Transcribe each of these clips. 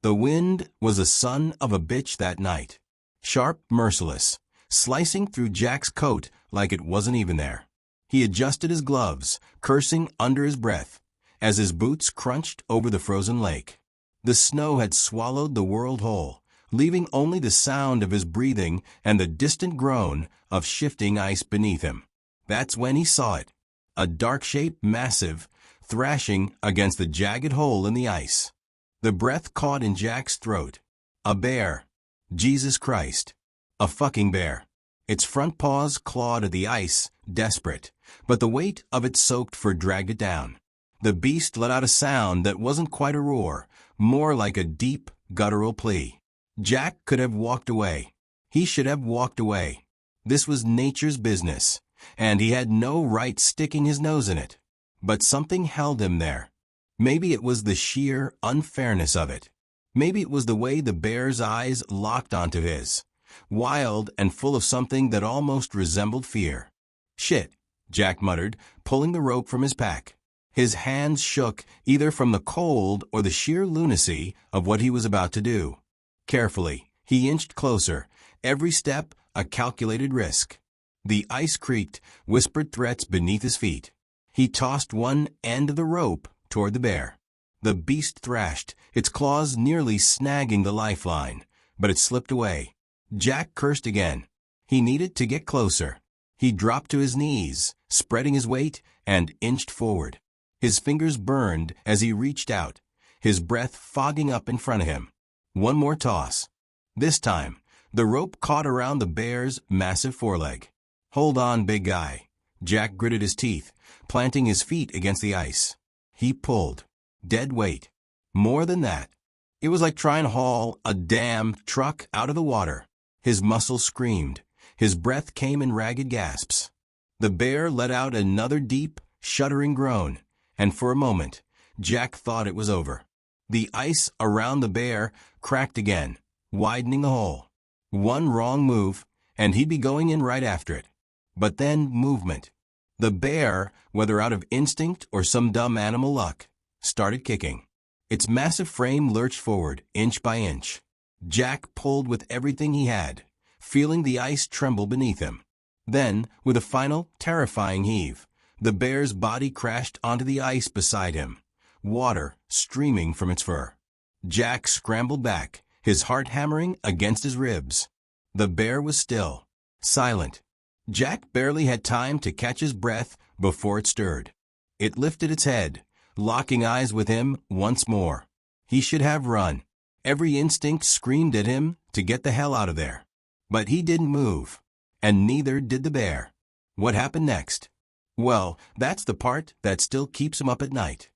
The wind was a son of a bitch that night. Sharp, merciless, slicing through Jack's coat like it wasn't even there. He adjusted his gloves, cursing under his breath, as his boots crunched over the frozen lake. The snow had swallowed the world whole, leaving only the sound of his breathing and the distant groan of shifting ice beneath him. That's when he saw it. A dark shape, massive, thrashing against the jagged hole in the ice. The breath caught in Jack's throat. A bear. Jesus Christ. A fucking bear. Its front paws clawed at the ice, desperate, but the weight of its soaked fur dragged it down. The beast let out a sound that wasn't quite a roar, more like a deep, guttural plea. Jack could have walked away. He should have walked away. This was nature's business, and he had no right sticking his nose in it. But something held him there. Maybe it was the sheer unfairness of it. Maybe it was the way the bear's eyes locked onto his, wild and full of something that almost resembled fear. "Shit," Jack muttered, pulling the rope from his pack. His hands shook either from the cold or the sheer lunacy of what he was about to do. Carefully, he inched closer, every step a calculated risk. The ice creaked, whispered threats beneath his feet. He tossed one end of the rope toward the bear. The beast thrashed, its claws nearly snagging the lifeline, but it slipped away. Jack cursed again. He needed to get closer. He dropped to his knees, spreading his weight, and inched forward. His fingers burned as he reached out, his breath fogging up in front of him. One more toss. This time, the rope caught around the bear's massive foreleg. "Hold on, big guy." Jack gritted his teeth, planting his feet against the ice. He pulled. Dead weight. More than that. It was like trying to haul a damn truck out of the water. His muscles screamed. His breath came in ragged gasps. The bear let out another deep, shuddering groan, and for a moment, Jack thought it was over. The ice around the bear cracked again, widening the hole. One wrong move, and he'd be going in right after it. But then movement. The bear, whether out of instinct or some dumb animal luck, started kicking. Its massive frame lurched forward, inch by inch. Jack pulled with everything he had, feeling the ice tremble beneath him. Then, with a final, terrifying heave, the bear's body crashed onto the ice beside him, water streaming from its fur. Jack scrambled back, his heart hammering against his ribs. The bear was still, silent. Jack barely had time to catch his breath before it stirred. It lifted its head, locking eyes with him once more. He should have run. Every instinct screamed at him to get the hell out of there. But he didn't move, and neither did the bear. What happened next? Well, that's the part that still keeps him up at night.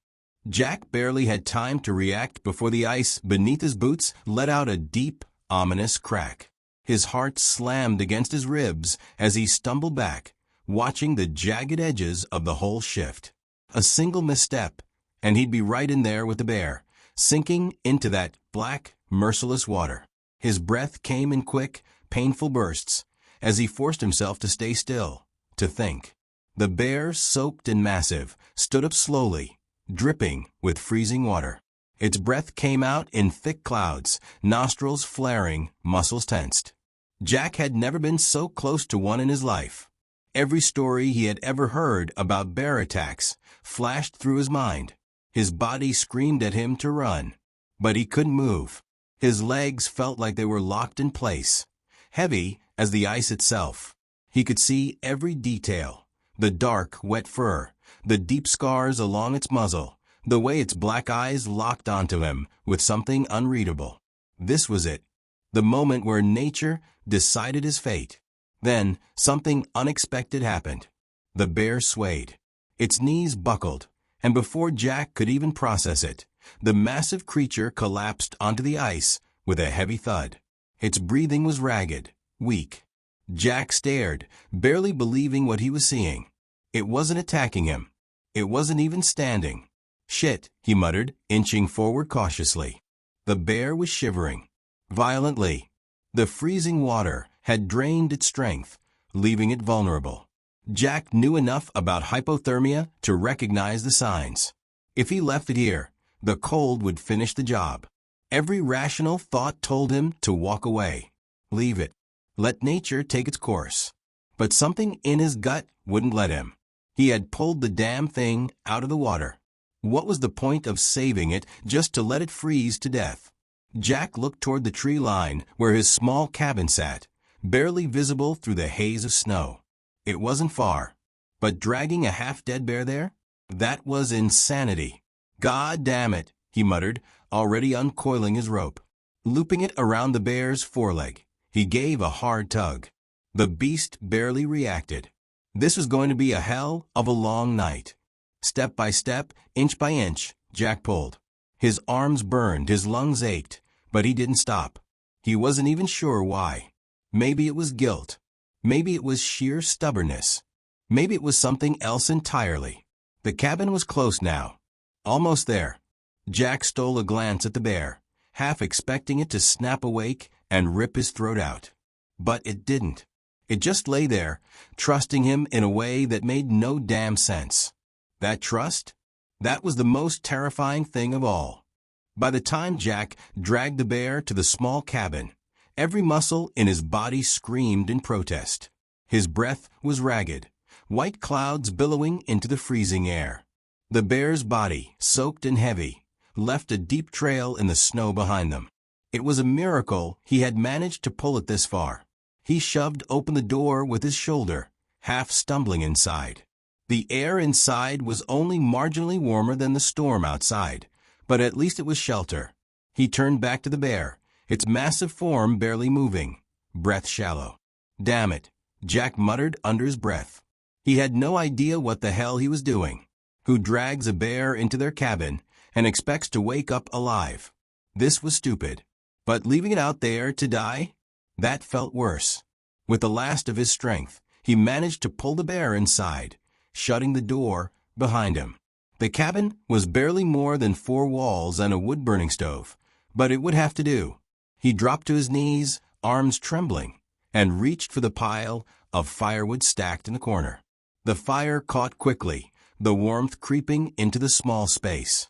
Jack barely had time to react before the ice beneath his boots let out a deep, ominous crack. His heart slammed against his ribs as he stumbled back, watching the jagged edges of the hole shift. A single misstep, and he'd be right in there with the bear, sinking into that black, merciless water. His breath came in quick, painful bursts, as he forced himself to stay still, to think. The bear, soaked and massive, stood up slowly, dripping with freezing water. Its breath came out in thick clouds, nostrils flaring, muscles tensed. Jack had never been so close to one in his life. Every story he had ever heard about bear attacks flashed through his mind. His body screamed at him to run, but he couldn't move. His legs felt like they were locked in place, heavy as the ice itself. He could see every detail, the dark, wet fur, the deep scars along its muzzle, the way its black eyes locked onto him with something unreadable. This was it, the moment where nature decided his fate. Then something unexpected happened. The bear swayed. Its knees buckled, and before Jack could even process it, the massive creature collapsed onto the ice with a heavy thud. Its breathing was ragged, weak. Jack stared, barely believing what he was seeing. It wasn't attacking him. It wasn't even standing. "Shit," he muttered, inching forward cautiously. The bear was shivering. Violently. The freezing water had drained its strength, leaving it vulnerable. Jack knew enough about hypothermia to recognize the signs. If he left it here, the cold would finish the job. Every rational thought told him to walk away. Leave it. Let nature take its course. But something in his gut wouldn't let him. He had pulled the damn thing out of the water. What was the point of saving it just to let it freeze to death? Jack looked toward the tree line where his small cabin sat, barely visible through the haze of snow. It wasn't far. But dragging a half-dead bear there? That was insanity. God damn it, he muttered, already uncoiling his rope. Looping it around the bear's foreleg, he gave a hard tug. The beast barely reacted. This was going to be a hell of a long night. Step by step, inch by inch, Jack pulled. His arms burned, his lungs ached, but he didn't stop. He wasn't even sure why. Maybe it was guilt. Maybe it was sheer stubbornness. Maybe it was something else entirely. The cabin was close now. Almost there. Jack stole a glance at the bear, half expecting it to snap awake and rip his throat out. But it didn't. It just lay there, trusting him in a way that made no damn sense. That trust? That was the most terrifying thing of all. By the time Jack dragged the bear to the small cabin, every muscle in his body screamed in protest. His breath was ragged, white clouds billowing into the freezing air. The bear's body, soaked and heavy, left a deep trail in the snow behind them. It was a miracle he had managed to pull it this far. He shoved open the door with his shoulder, half stumbling inside. The air inside was only marginally warmer than the storm outside, but at least it was shelter. He turned back to the bear, its massive form barely moving, breath shallow. Damn it, Jack muttered under his breath. He had no idea what the hell he was doing. Who drags a bear into their cabin and expects to wake up alive? This was stupid. But leaving it out there to die? That felt worse. With the last of his strength, he managed to pull the bear inside, shutting the door behind him. The cabin was barely more than 4 walls and a wood-burning stove, but it would have to do. He dropped to his knees, arms trembling, and reached for the pile of firewood stacked in the corner. The fire caught quickly, the warmth creeping into the small space.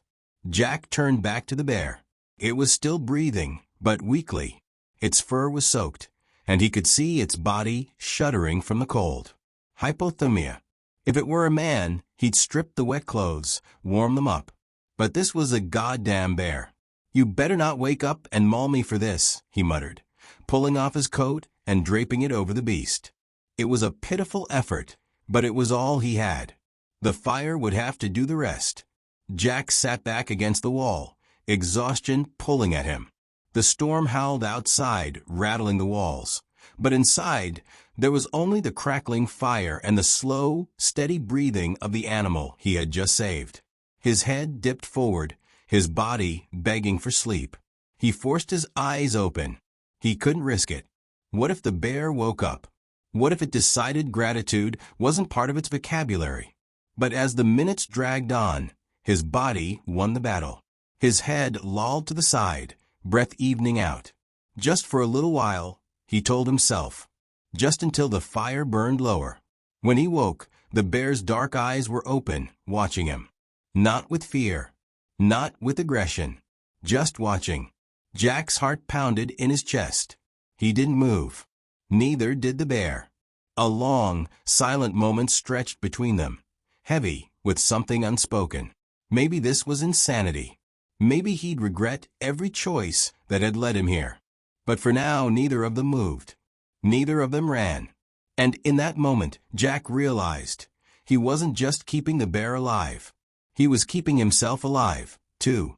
Jack turned back to the bear. It was still breathing, but weakly. Its fur was soaked, and he could see its body shuddering from the cold. Hypothermia. If it were a man, he'd strip the wet clothes, warm them up. But this was a goddamn bear. You better not wake up and maul me for this, he muttered, pulling off his coat and draping it over the beast. It was a pitiful effort, but it was all he had. The fire would have to do the rest. Jack sat back against the wall, exhaustion pulling at him. The storm howled outside, rattling the walls. But inside, there was only the crackling fire and the slow, steady breathing of the animal he had just saved. His head dipped forward, his body begging for sleep. He forced his eyes open. He couldn't risk it. What if the bear woke up? What if it decided gratitude wasn't part of its vocabulary? But as the minutes dragged on, his body won the battle. His head lolled to the side, breath evening out. Just for a little while, he told himself. Just until the fire burned lower. When he woke, the bear's dark eyes were open, watching him. Not with fear. Not with aggression. Just watching. Jack's heart pounded in his chest. He didn't move. Neither did the bear. A long, silent moment stretched between them, heavy with something unspoken. Maybe this was insanity. Maybe he'd regret every choice that had led him here. But for now, neither of them moved. Neither of them ran. And in that moment, Jack realized he wasn't just keeping the bear alive. He was keeping himself alive, too.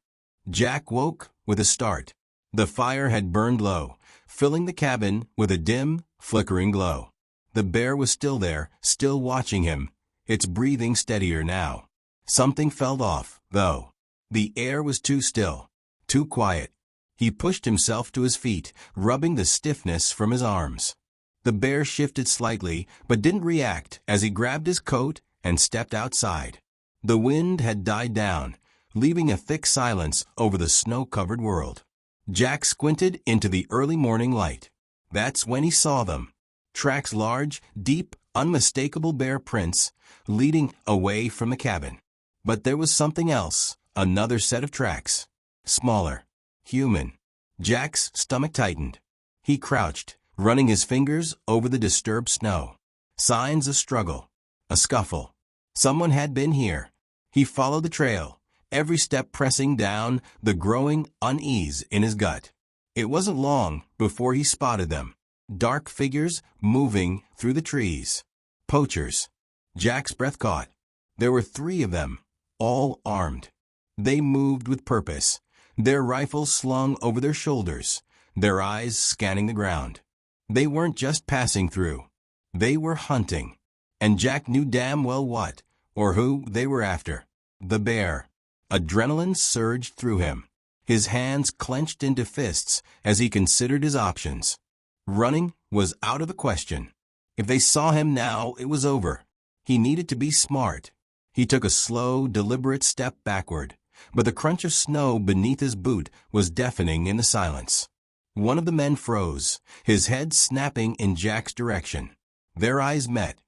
Jack woke with a start. The fire had burned low, filling the cabin with a dim, flickering glow. The bear was still there, still watching him, its breathing steadier now. Something felt off, though. The air was too still, too quiet. He pushed himself to his feet, rubbing the stiffness from his arms. The bear shifted slightly, but didn't react as he grabbed his coat and stepped outside. The wind had died down, leaving a thick silence over the snow-covered world. Jack squinted into the early morning light. That's when he saw them. Tracks large, deep, unmistakable bear prints, leading away from the cabin. But there was something else, another set of tracks. Smaller. human. Jack's stomach tightened. He crouched, running his fingers over the disturbed snow. Signs of struggle. A scuffle. Someone had been here. He followed the trail, every step pressing down the growing unease in his gut. It wasn't long before he spotted them. Dark figures moving through the trees. Poachers. Jack's breath caught. There were 3 of them, all armed. They moved with purpose, their rifles slung over their shoulders, their eyes scanning the ground. They weren't just passing through. They were hunting. And Jack knew damn well what, or who, they were after. The bear. Adrenaline surged through him. His hands clenched into fists as he considered his options. Running was out of the question. If they saw him now, it was over. He needed to be smart. He took a slow, deliberate step backward, but the crunch of snow beneath his boot was deafening in the silence. One of the men froze, his head snapping in Jack's direction. Their eyes met.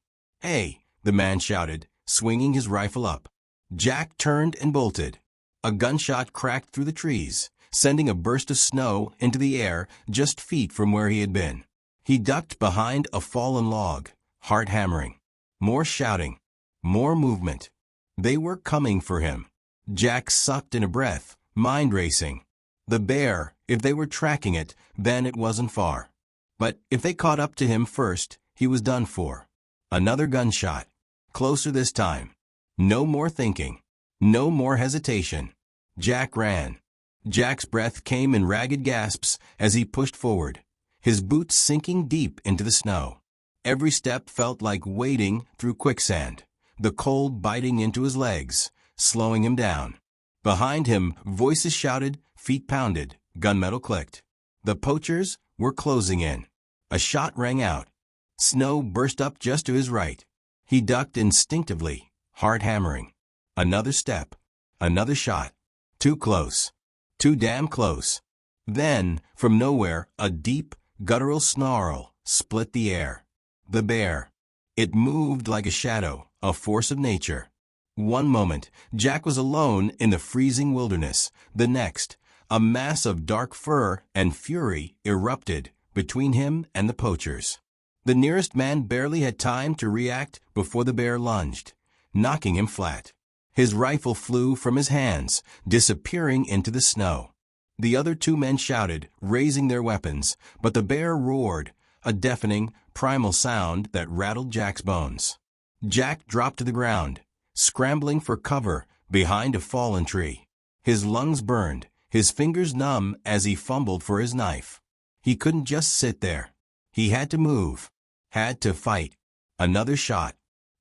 "Hey!" the man shouted, swinging his rifle up. Jack turned and bolted. A gunshot cracked through the trees, sending a burst of snow into the air just feet from where he had been. He ducked behind a fallen log, heart hammering. More shouting. More movement. They were coming for him. Jack sucked in a breath, mind racing. The bear, if they were tracking it, then it wasn't far. But if they caught up to him first, he was done for. Another gunshot. Closer this time. No more thinking. No more hesitation. Jack ran. Jack's breath came in ragged gasps as he pushed forward, his boots sinking deep into the snow. Every step felt like wading through quicksand, the cold biting into his legs, slowing him down. Behind him, voices shouted, feet pounded, gunmetal clicked. The poachers were closing in. A shot rang out. Snow burst up just to his right. He ducked instinctively, heart hammering. Another step. Another shot. Too close. Too damn close. Then, from nowhere, a deep, guttural snarl split the air. The bear. It moved like a shadow, a force of nature. One moment, Jack was alone in the freezing wilderness. The next, a mass of dark fur and fury erupted between him and the poachers. The nearest man barely had time to react before the bear lunged, knocking him flat. His rifle flew from his hands, disappearing into the snow. The other 2 men shouted, raising their weapons, but the bear roared, a deafening, primal sound that rattled Jack's bones. Jack dropped to the ground, scrambling for cover behind a fallen tree. His lungs burned, his fingers numb as he fumbled for his knife. He couldn't just sit there. He had to move, had to fight. Another shot.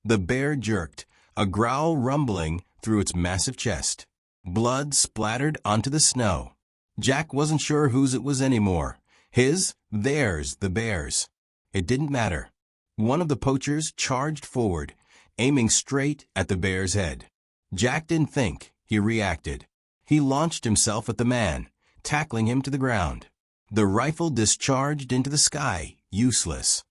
The bear jerked, a growl rumbling through its massive chest. Blood splattered onto the snow. Jack wasn't sure whose it was anymore. His, theirs, the bear's. It didn't matter. One of the poachers charged forward, aiming straight at the bear's head. Jack didn't think, he reacted. He launched himself at the man, tackling him to the ground. The rifle discharged into the sky, useless.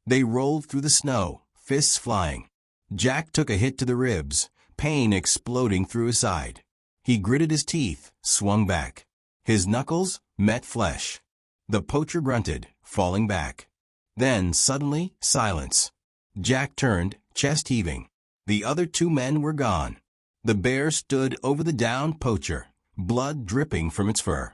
They rolled through the snow, fists flying. Jack took a hit to the ribs, pain exploding through his side. He gritted his teeth, swung back. His knuckles met flesh. The poacher grunted, falling back. Then, suddenly, silence. Jack turned, chest heaving. The other 2 men were gone. The bear stood over the downed poacher, blood dripping from its fur.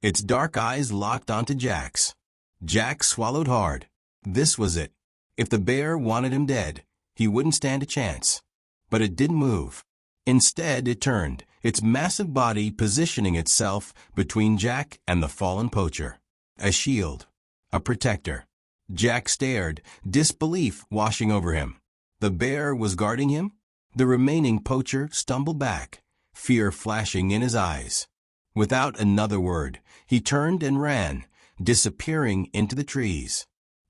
Its dark eyes locked onto Jack's. Jack swallowed hard. This was it. If the bear wanted him dead, he wouldn't stand a chance. But it didn't move. Instead, it turned, its massive body positioning itself between Jack and the fallen poacher. A shield. A protector. Jack stared, disbelief washing over him. The bear was guarding him? The remaining poacher stumbled back, fear flashing in his eyes. Without another word, he turned and ran, disappearing into the trees.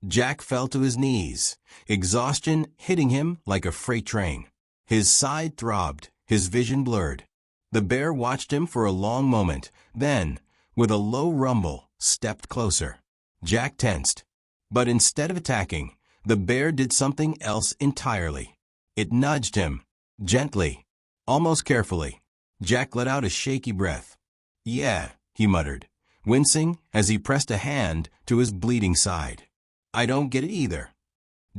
Jack fell to his knees, exhaustion hitting him like a freight train. His side throbbed, his vision blurred. The bear watched him for a long moment, then, with a low rumble, stepped closer. Jack tensed. But instead of attacking, the bear did something else entirely. It nudged him, gently, almost carefully. Jack let out a shaky breath. "Yeah," he muttered, wincing as he pressed a hand to his bleeding side. "I don't get it either."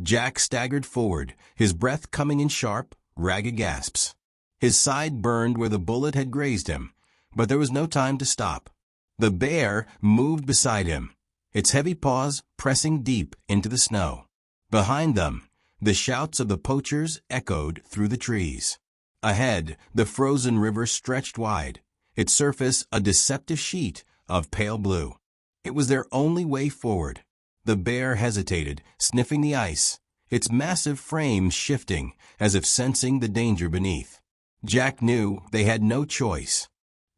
Jack staggered forward, his breath coming in sharp, ragged gasps. His side burned where the bullet had grazed him, but there was no time to stop. The bear moved beside him, its heavy paws pressing deep into the snow. Behind them, the shouts of the poachers echoed through the trees. Ahead, the frozen river stretched wide, its surface a deceptive sheet of pale blue. It was their only way forward. The bear hesitated, sniffing the ice, its massive frame shifting as if sensing the danger beneath. Jack knew they had no choice.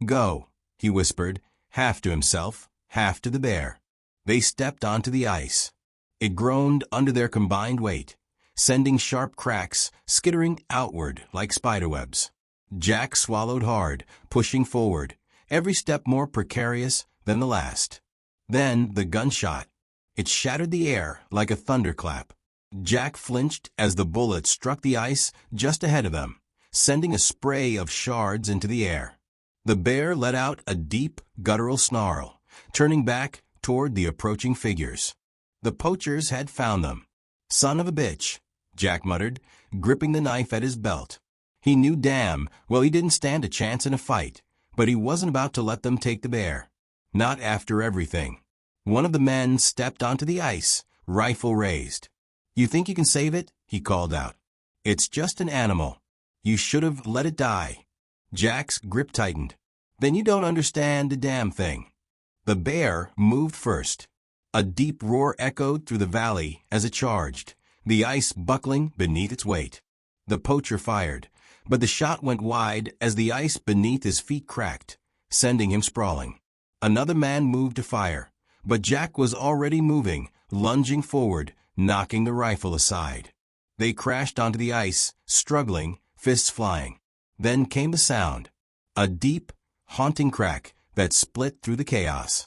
"Go," he whispered, half to himself, half to the bear. They stepped onto the ice. It groaned under their combined weight, sending sharp cracks skittering outward like spiderwebs. Jack swallowed hard, pushing forward, every step more precarious than the last. Then the gunshot. It shattered the air like a thunderclap. Jack flinched as the bullet struck the ice just ahead of them, sending a spray of shards into the air. The bear let out a deep, guttural snarl, turning back toward the approaching figures. The poachers had found them. "Son of a bitch," Jack muttered, gripping the knife at his belt. He knew damn well he didn't stand a chance in a fight, but he wasn't about to let them take the bear. Not after everything. One of the men stepped onto the ice, rifle raised. "You think you can save it?" he called out. "It's just an animal. You should have let it die." Jack's grip tightened. "Then you don't understand a damn thing." The bear moved first. A deep roar echoed through the valley as it charged, the ice buckling beneath its weight. The poacher fired, but the shot went wide as the ice beneath his feet cracked, sending him sprawling. Another man moved to fire, but Jack was already moving, lunging forward, knocking the rifle aside. They crashed onto the ice, struggling, fists flying. Then came the sound, a deep, haunting crack that split through the chaos.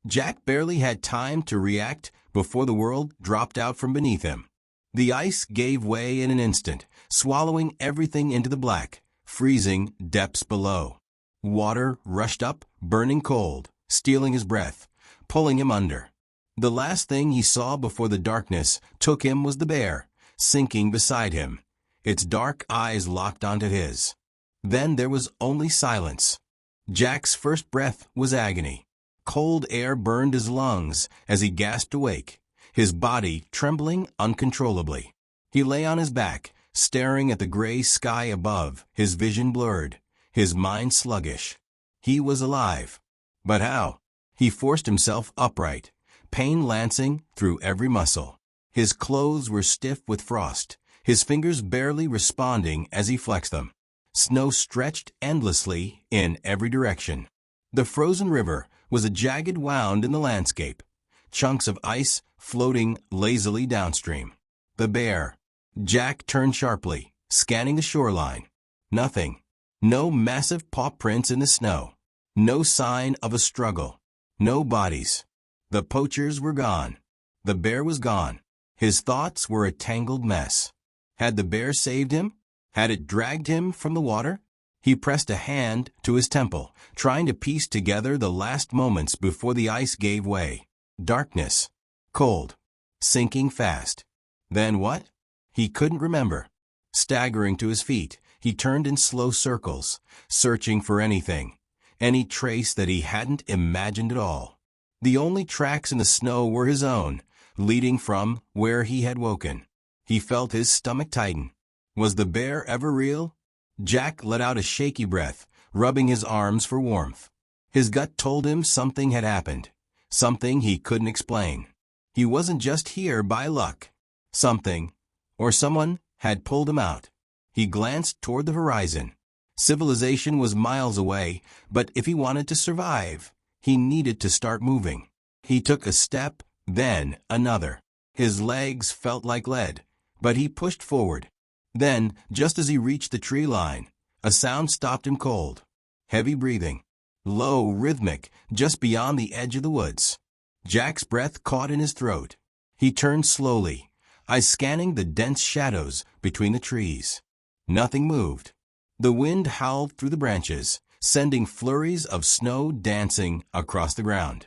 Jack barely had time to react before the world dropped out from beneath him. The ice gave way in an instant, swallowing everything into the black, freezing depths below. Water rushed up, burning cold, stealing his breath, pulling him under. The last thing he saw before the darkness took him was the bear, sinking beside him, its dark eyes locked onto his. Then there was only silence. Jack's first breath was agony. Cold air burned his lungs as he gasped awake, his body trembling uncontrollably. He lay on his back, staring at the gray sky above, his vision blurred, his mind sluggish. He was alive. But how? He forced himself upright, pain lancing through every muscle. His clothes were stiff with frost, his fingers barely responding as he flexed them. Snow stretched endlessly in every direction. The frozen river was a jagged wound in the landscape, chunks of ice floating lazily downstream. The bear. Jack turned sharply, scanning the shoreline. Nothing. No massive paw prints in the snow. No sign of a struggle. No bodies. The poachers were gone. The bear was gone. His thoughts were a tangled mess. Had the bear saved him? Had it dragged him from the water? He pressed a hand to his temple, trying to piece together the last moments before the ice gave way. Darkness. Cold. Sinking fast. Then what? He couldn't remember. Staggering to his feet, he turned in slow circles, searching for anything, any trace that he hadn't imagined at all. The only tracks in the snow were his own, leading from where he had woken. He felt his stomach tighten. Was the bear ever real? Jack let out a shaky breath, rubbing his arms for warmth. His gut told him something had happened, something he couldn't explain. He wasn't just here by luck. Something, or someone, had pulled him out. He glanced toward the horizon. Civilization was miles away, but if he wanted to survive, he needed to start moving. He took a step, then another. His legs felt like lead, but he pushed forward. Then, just as he reached the tree line, a sound stopped him cold. Heavy breathing. Low, rhythmic, just beyond the edge of the woods. Jack's breath caught in his throat. He turned slowly, eyes scanning the dense shadows between the trees. Nothing moved. The wind howled through the branches, sending flurries of snow dancing across the ground.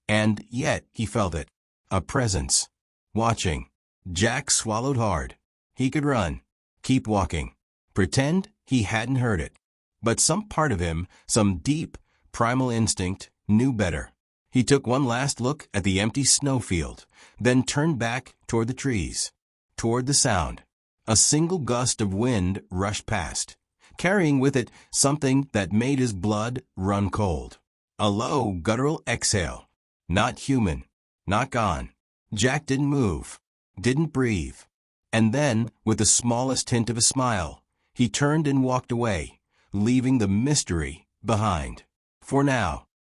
And yet he felt it. A presence. Watching. Jack swallowed hard. He could run. Keep walking. Pretend he hadn't heard it. But some part of him, some deep, primal instinct, knew better. He took one last look at the empty snowfield, then turned back toward the trees, toward the sound. A single gust of wind rushed past, carrying with it something that made his blood run cold. A low, guttural exhale. Not human. Not gone. Jack didn't move, didn't breathe. And then, with the smallest hint of a smile, he turned and walked away, leaving the mystery behind. For now.